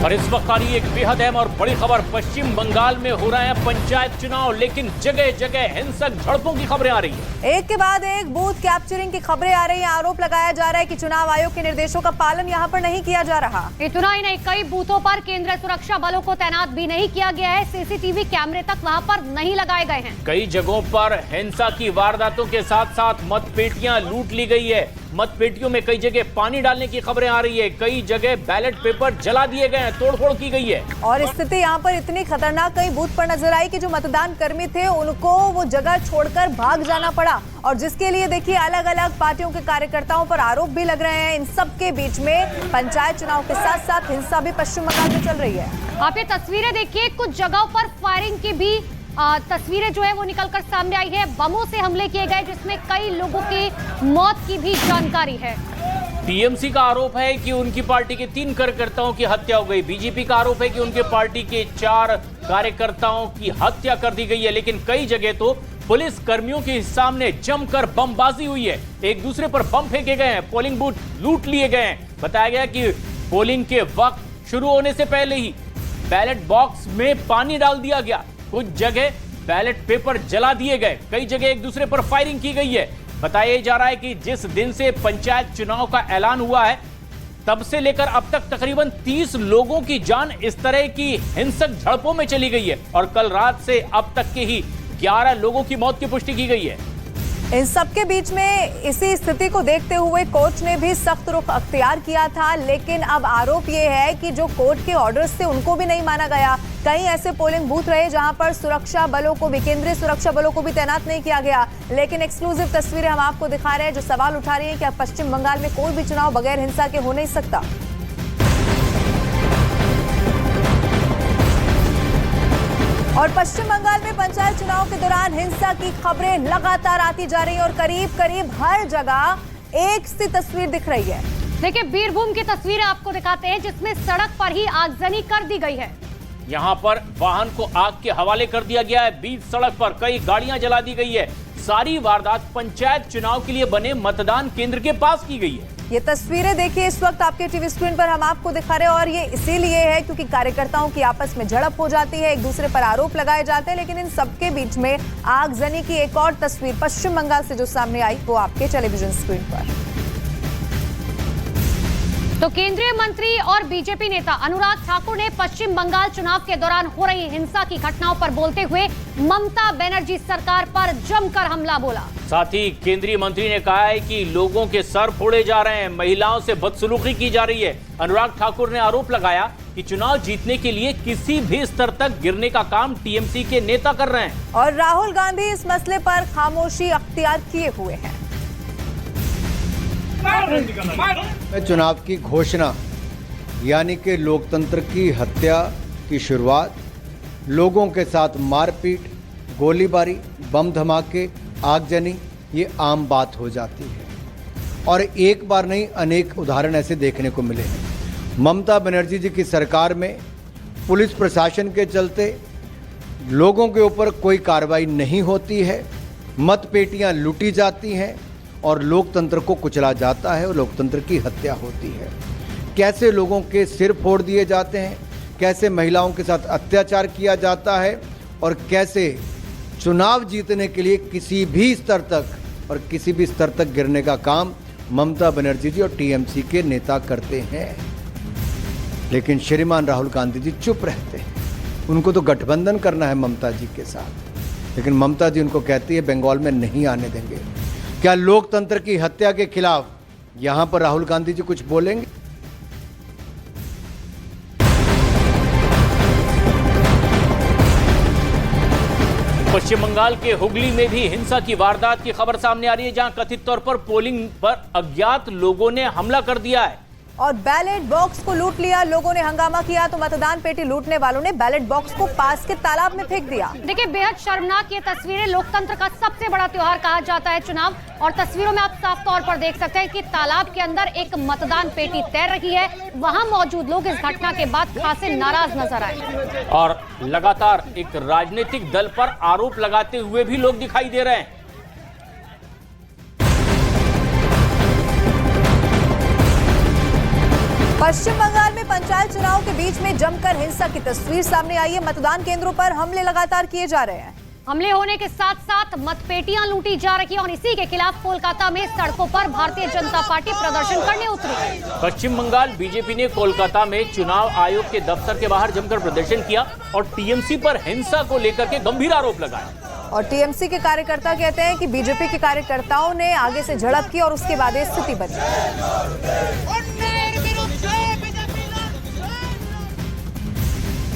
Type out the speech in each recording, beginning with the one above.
और इस वक्त आ रही एक बेहद अहम और बड़ी खबर। पश्चिम बंगाल में हो रहे हैं पंचायत चुनाव, लेकिन जगह जगह हिंसक झड़पों की खबरें आ रही हैं। एक के बाद एक बूथ कैप्चरिंग की खबरें आ रही हैं। आरोप लगाया जा रहा है कि चुनाव आयोग के निर्देशों का पालन यहां पर नहीं किया जा रहा। इतना ही नहीं, कई बूथों पर केंद्रीय सुरक्षा बलों को तैनात भी नहीं किया गया है। सीसीटीवी कैमरे तक वहां पर नहीं लगाए गए हैं। कई जगहों पर हिंसा की वारदातों के साथ साथ मतपेटियां लूट ली गई है। मतपेटियों में कई जगह पानी डालने की खबरें आ रही है। कई जगह बैलेट पेपर जला दिए गए हैं, तोड़फोड़ की गई है। और स्थिति यहाँ पर इतनी खतरनाक कई बूथ पर नजर आई कि जो मतदान कर्मी थे उनको वो जगह छोड़कर भाग जाना पड़ा, और जिसके लिए देखिए अलग अलग पार्टियों के कार्यकर्ताओं पर आरोप भी लग रहे हैं। इन सब के बीच में पंचायत चुनाव के साथ साथ हिंसा भी पश्चिम बंगाल में चल रही है। आप ये तस्वीरें देखिए, कुछ जगहों पर फायरिंग की भी तस्वीरें जो है वो निकलकर सामने आई है। बमों से हमले किए गए, जिसमें कई लोगों की मौत की भी जानकारी है। टीएमसी का आरोप है कि उनकी पार्टी के 3 कार्यकर्ताओं की हत्या हो गई। बीजेपी का आरोप है कि उनके पार्टी के 4 कार्यकर्ताओं की हत्या कर दी गई है। लेकिन कई जगह तो पुलिस कर्मियों के सामने जमकर बमबाजी हुई है। एक दूसरे पर बम फेंके गए हैं, पोलिंग बूथ लूट लिए गए हैं। बताया गया कि पोलिंग के वक्त शुरू होने से पहले ही बैलेट बॉक्स में पानी डाल दिया गया। कुछ जगह बैलेट पेपर जला दिए गए। कई जगह एक दूसरे पर फायरिंग की गई है। बताया जा रहा है कि जिस दिन से पंचायत चुनाव का ऐलान हुआ है, तब से लेकर अब तक तकरीबन 30 लोगों की जान इस तरह की हिंसक झड़पों में चली गई है। और कल रात से अब तक के ही 11 लोगों की मौत की पुष्टि की गई है। इन सबके बीच में इसी स्थिति को देखते हुए कोर्ट ने भी सख्त रुख अख्तियार किया था, लेकिन अब आरोप ये है कि जो कोर्ट के ऑर्डर्स थे उनको भी नहीं माना गया। कई ऐसे पोलिंग बूथ रहे जहां पर सुरक्षा बलों को भी, केंद्रीय सुरक्षा बलों को भी तैनात नहीं किया गया। लेकिन एक्सक्लूसिव तस्वीरें हम आपको दिखा रहे हैं जो सवाल उठा रही है कि अब पश्चिम बंगाल में कोई भी चुनाव बगैर हिंसा के हो नहीं सकता। और पश्चिम बंगाल में पंचायत चुनाव के दौरान हिंसा की खबरें लगातार आती जा रही हैं और करीब करीब हर जगह एक सी तस्वीर दिख रही है। देखिए, बीरभूम की तस्वीरें आपको दिखाते हैं, जिसमें सड़क पर ही आगजनी कर दी गई है। यहाँ पर वाहन को आग के हवाले कर दिया गया है। बीच सड़क पर कई गाड़ियां जला दी गई है। सारी वारदात पंचायत चुनाव के लिए बने मतदान केंद्र के पास की गई है। ये तस्वीरें देखिए इस वक्त आपके टीवी स्क्रीन पर हम आपको दिखा रहे हैं, और ये इसीलिए है क्योंकि कार्यकर्ताओं की आपस में झड़प हो जाती है, एक दूसरे पर आरोप लगाए जाते हैं। लेकिन इन सबके बीच में आगजनी की एक और तस्वीर पश्चिम बंगाल से जो सामने आई वो आपके टेलीविजन स्क्रीन पर। तो केंद्रीय मंत्री और बीजेपी नेता अनुराग ठाकुर ने पश्चिम बंगाल चुनाव के दौरान हो रही हिंसा की घटनाओं पर बोलते हुए ममता बनर्जी सरकार पर जमकर हमला बोला। साथ ही केंद्रीय मंत्री ने कहा है कि लोगों के सर फोड़े जा रहे हैं, महिलाओं से बदसलूकी की जा रही है। अनुराग ठाकुर ने आरोप लगाया कि चुनाव जीतने के लिए किसी भी स्तर तक गिरने का काम टीएमसी के नेता कर रहे हैं। और राहुल गांधी इस मसले पर खामोशी अख्तियार किए हुए हैं। चुनाव की घोषणा यानी कि लोकतंत्र की हत्या की शुरुआत, लोगों के साथ मारपीट, गोलीबारी, बम धमाके, आगजनी, ये आम बात हो जाती है। और एक बार नहीं, अनेक उदाहरण ऐसे देखने को मिले हैं। ममता बनर्जी जी की सरकार में पुलिस प्रशासन के चलते लोगों के ऊपर कोई कार्रवाई नहीं होती है, मतपेटियां लूटी जाती हैं और लोकतंत्र को कुचला जाता है और लोकतंत्र की हत्या होती है। कैसे लोगों के सिर फोड़ दिए जाते हैं, कैसे महिलाओं के साथ अत्याचार किया जाता है, और कैसे चुनाव जीतने के लिए किसी भी स्तर तक गिरने का काम ममता बनर्जी जी और टीएमसी के नेता करते हैं। लेकिन श्रीमान राहुल गांधी जी चुप रहते हैं। उनको तो गठबंधन करना है ममता जी के साथ, लेकिन ममता जी उनको कहती है बंगाल में नहीं आने देंगे। क्या लोकतंत्र की हत्या के खिलाफ यहां पर राहुल गांधी जी कुछ बोलेंगे? पश्चिम बंगाल के हुगली में भी हिंसा की वारदात की खबर सामने आ रही है, जहां कथित तौर पर पोलिंग पर अज्ञात लोगों ने हमला कर दिया है और बैलेट बॉक्स को लूट लिया। लोगों ने हंगामा किया तो मतदान पेटी लूटने वालों ने बैलेट बॉक्स को पास के तालाब में फेंक दिया। देखिए, बेहद शर्मनाक ये तस्वीरें। लोकतंत्र का सबसे बड़ा त्योहार कहा जाता है चुनाव, और तस्वीरों में आप साफ तौर पर देख सकते हैं कि तालाब के अंदर एक मतदान पेटी तैर रही है। वहां मौजूद लोग इस घटना के बाद खासे नाराज नजर आए और लगातार एक राजनीतिक दल पर आरोप लगाते हुए भी लोग दिखाई दे रहे हैं। पश्चिम बंगाल में पंचायत चुनाव के बीच में जमकर हिंसा की तस्वीर सामने आई है। मतदान केंद्रों पर हमले लगातार किए जा रहे हैं। हमले होने के साथ साथ मतपेटियां लूटी जा रही हैं और इसी के खिलाफ कोलकाता में सड़कों पर भारतीय जनता पार्टी प्रदर्शन करने उतरी। पश्चिम बंगाल बीजेपी ने कोलकाता में चुनाव आयोग के दफ्तर के बाहर जमकर प्रदर्शन किया और टीएमसी पर हिंसा को लेकर के गंभीर आरोप लगाया। और टीएमसी के कार्यकर्ता कहते हैं कि बीजेपी के कार्यकर्ताओं ने आगे से झड़प की और उसके बाद स्थिति बनी।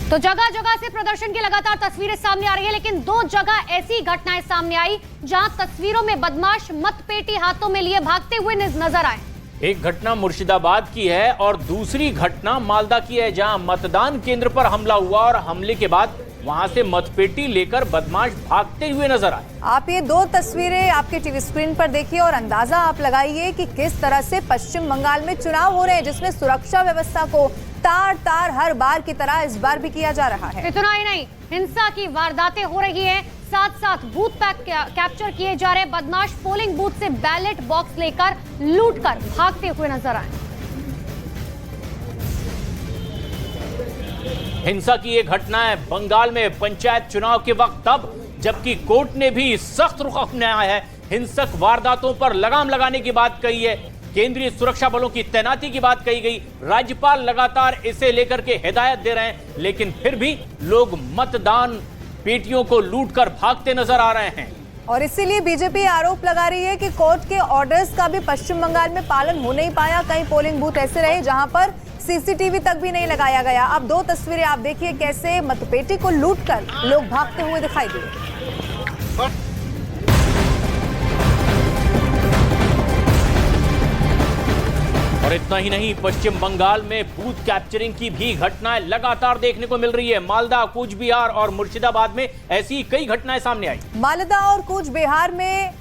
तो जगह जगह से प्रदर्शन की लगातार तस्वीरें सामने आ रही है, लेकिन दो जगह ऐसी घटनाएं सामने आई जहां तस्वीरों में बदमाश मतपेटी हाथों में लिए भागते हुए नजर आए। एक घटना मुर्शिदाबाद की है और दूसरी घटना मालदा की है, जहां मतदान केंद्र पर हमला हुआ और हमले के बाद वहां से मतपेटी लेकर बदमाश भागते हुए नजर आए। आप ये दो तस्वीरें आपके टीवी स्क्रीन पर देखिए और अंदाजा आप लगाइए कि किस तरह से पश्चिम बंगाल में चुनाव हो रहे हैं, जिसमें सुरक्षा व्यवस्था को तार तार हर बार की तरह इस बार भी किया जा रहा है। इतना ही नहीं, हिंसा की वारदातें हो रही है, साथ साथ बूथ पैक कैप्चर किए जा रहे। बदमाश पोलिंग बूथ से बैलेट बॉक्स लेकर लूटकर भागते हुए नजर आए। हिंसा की ये घटना है बंगाल में पंचायत चुनाव के वक्त, तब जबकि कोर्ट ने भी सख्त रुख अपनाया है। हिंसक वारदातों पर लगाम लगाने की बात कही है, केंद्रीय सुरक्षा बलों की तैनाती की बात कही गई। राज्यपाल लगातार इसे लेकर के हिदायत दे रहे हैं, लेकिन फिर भी लोग मतदान पेटियों को लूटकर भागते नजर आ रहे हैं। और इसीलिए बीजेपी आरोप लगा रही है कि कोर्ट के ऑर्डर्स का भी पश्चिम बंगाल में पालन हो नहीं पाया। कई पोलिंग बूथ ऐसे रहे जहां पर सीसीटीवी तक भी नहीं लगाया गया। अब दो तस्वीरें आप देखिए कैसे मतपेटी को लूटकर लोग भागते हुए दिखाई दिए। और इतना ही नहीं, पश्चिम बंगाल में बूथ कैप्चरिंग की भी घटनाएं लगातार देखने को मिल रही है। मालदा, कूच बिहार और मुर्शिदाबाद में ऐसी कई घटनाएं सामने आई। मालदा और कूच बिहार में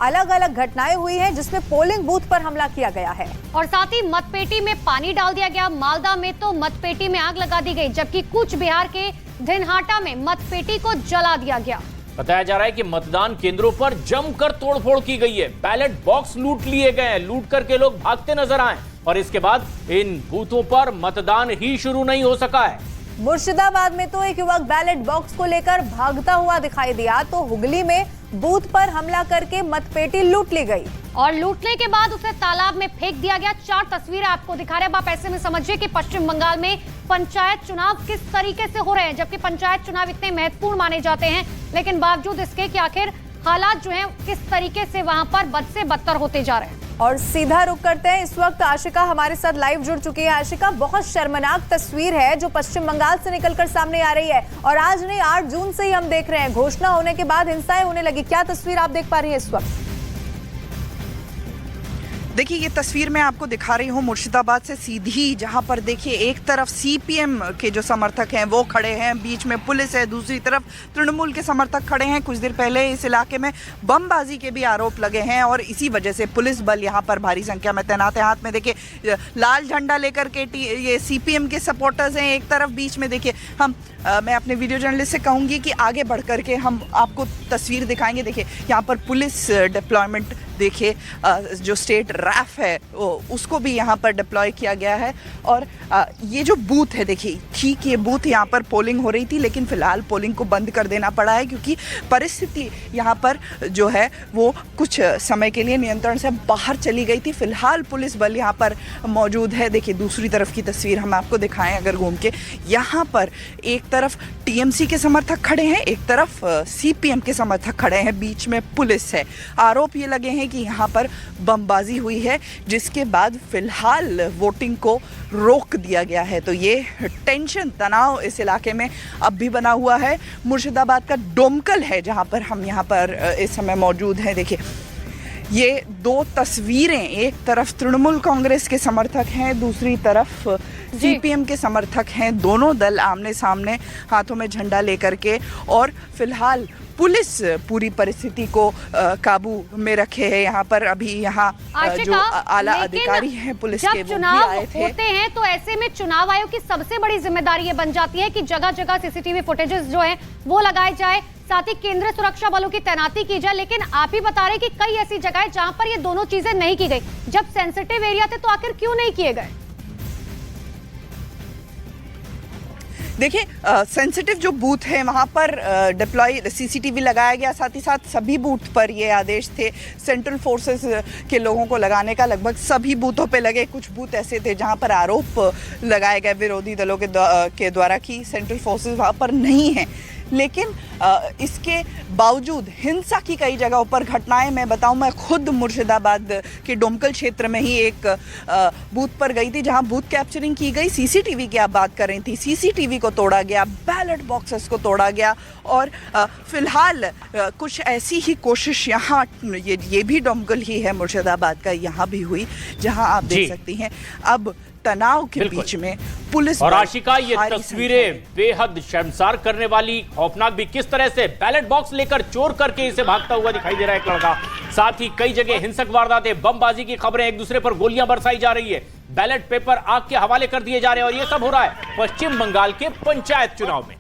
अलग अलग घटनाएं हुई हैं, जिसमें पोलिंग बूथ पर हमला किया गया है और साथ ही मतपेटी में पानी डाल दिया गया। मालदा में तो मतपेटी में आग लगा दी गई, जबकि कूच बिहार के दिनहाटा में मतपेटी को जला दिया गया। बताया जा रहा है कि मतदान केंद्रों पर जमकर तोड़फोड़ की गई है, बैलेट बॉक्स लूट लिए गए हैं, लूट करके लोग भागते नजर आए और इसके बाद इन बूथों पर मतदान ही शुरू नहीं हो सका है। मुर्शिदाबाद में तो एक युवक बैलेट बॉक्स को लेकर भागता हुआ दिखाई दिया, तो हुगली में बूथ पर हमला करके मतपेटी लूट ली गई और लूटने के बाद उसे तालाब में फेंक दिया गया। 4 तस्वीरें आपको दिखा रहे हैं। आप ऐसे में समझिए कि पश्चिम बंगाल में पंचायत चुनाव किस तरीके से हो रहे हैं, जबकि पंचायत चुनाव इतने महत्वपूर्ण माने जाते हैं, लेकिन बावजूद इसके कि आखिर हालात जो हैं किस तरीके से वहां पर बद से बदतर होते जा रहे हैं। और सीधा रुख करते हैं, इस वक्त आशिका हमारे साथ लाइव जुड़ चुकी है। आशिका, बहुत शर्मनाक तस्वीर है जो पश्चिम बंगाल से निकलकर सामने आ रही है और आज नहीं 8 जून से ही हम देख रहे हैं, घोषणा होने के बाद हिंसाएं होने लगी। क्या तस्वीर आप देख पा रही है इस वक्त? देखिए, ये तस्वीर मैं आपको दिखा रही हूँ मुर्शिदाबाद से सीधी, जहाँ पर देखिए एक तरफ सीपीएम के जो समर्थक हैं वो खड़े हैं, बीच में पुलिस है, दूसरी तरफ तृणमूल के समर्थक खड़े हैं। कुछ देर पहले इस इलाके में बमबाजी के भी आरोप लगे हैं और इसी वजह से पुलिस बल यहाँ पर भारी संख्या में तैनात है। हाथ में देखिए लाल झंडा लेकर के ये सीपीएम के सपोर्टर्स हैं एक तरफ, बीच में देखिए मैं अपने वीडियो जर्नलिस्ट से कहूँगी कि आगे बढ़ करके हम आपको तस्वीर दिखाएंगे। देखिए यहाँ पर पुलिस डिप्लॉयमेंट देखिए, जो स्टेट रैफ है उसको भी यहाँ पर डिप्लॉय किया गया है। और ये जो बूथ है, देखिए ठीक ये बूथ यहाँ पर पोलिंग हो रही थी, लेकिन फिलहाल पोलिंग को बंद कर देना पड़ा है क्योंकि परिस्थिति यहाँ पर जो है वो कुछ समय के लिए नियंत्रण से बाहर चली गई थी। फिलहाल पुलिस बल यहाँ पर मौजूद है। देखिए दूसरी तरफ की तस्वीर हम आपको दिखाएं अगर घूम के, यहाँ पर एक तरफ टीएमसी के समर्थक खड़े हैं, एक तरफ सीपीएम के समर्थक खड़े हैं, बीच में पुलिस है। आरोप ये लगे हैं कि यहाँ पर बमबाजी हुई है, जिसके बाद फिलहाल वोटिंग को रोक दिया गया है। तो ये टेंशन, तनाव इस इलाके में अब भी बना हुआ है। मुर्शिदाबाद का डोमकल है जहाँ पर हम यहाँ पर इस समय मौजूद हैं। देखिए ये दो तस्वीरें, एक तरफ तृणमूल कांग्रेस के समर्थक हैं, दूसरी तरफ सीपीएम के समर्थक हैं। दोनों दल आमने सामने हाथों में झंडा लेकर के, और फिलहाल पुलिस पूरी परिस्थिति को काबू में रखे है। यहाँ पर अभी यहाँ जो आला अधिकारी हैं पुलिस के, वो भी आए थे। होते हैं तो ऐसे में चुनाव आयोग की सबसे बड़ी जिम्मेदारी ये बन जाती है कि जगह जगह सीसीटीवी फुटेजेस जो है वो लगाए जाए, साथ ही केंद्रीय सुरक्षा बलों की तैनाती की जाए। लेकिन आप ही बता रहे कि कई ऐसी जगह है जहां पर ये दोनों चीजें नहीं की गई। जब सेंसिटिव एरिया थे तो आखिर क्यों नहीं किए गए? देखिए सेंसिटिव जो बूथ है वहाँ पर डिप्लॉय सीसीटीवी लगाया गया, साथ ही साथ सभी बूथ पर ये आदेश थे सेंट्रल फोर्सेस के लोगों को लगाने का। लगभग सभी बूथों पे लगे। कुछ बूथ ऐसे थे जहाँ पर आरोप लगाए गए विरोधी दलों के द्वारा कि सेंट्रल फोर्सेस वहाँ पर नहीं है, लेकिन इसके बावजूद हिंसा की कई जगहों पर घटनाएं, मैं बताऊं, मैं खुद मुर्शिदाबाद के डोमकल क्षेत्र में ही एक बूथ पर गई थी जहां बूथ कैप्चरिंग की गई। सीसीटीवी की आप बात कर रही थी, सीसीटीवी को तोड़ा गया, बैलेट बॉक्सेस को तोड़ा गया और फिलहाल कुछ ऐसी ही कोशिश यहाँ ये भी डोमकल ही है मुर्शिदाबाद का, यहाँ भी हुई, जहाँ आप देख सकती हैं अब तनाव के बीच में पुलिस। और आशिका, ये तस्वीरें बेहद शर्मसार करने वाली, खौफनाक भी। किस तरह से बैलेट बॉक्स लेकर चोर करके इसे भागता हुआ दिखाई दे रहा है एक लड़का। साथ ही कई जगह हिंसक वारदातें, बमबाजी की खबरें, एक दूसरे पर गोलियां बरसाई जा रही है, बैलेट पेपर आग के हवाले कर दिए जा रहे हैं। और ये सब हो रहा है पश्चिम बंगाल के पंचायत चुनाव में।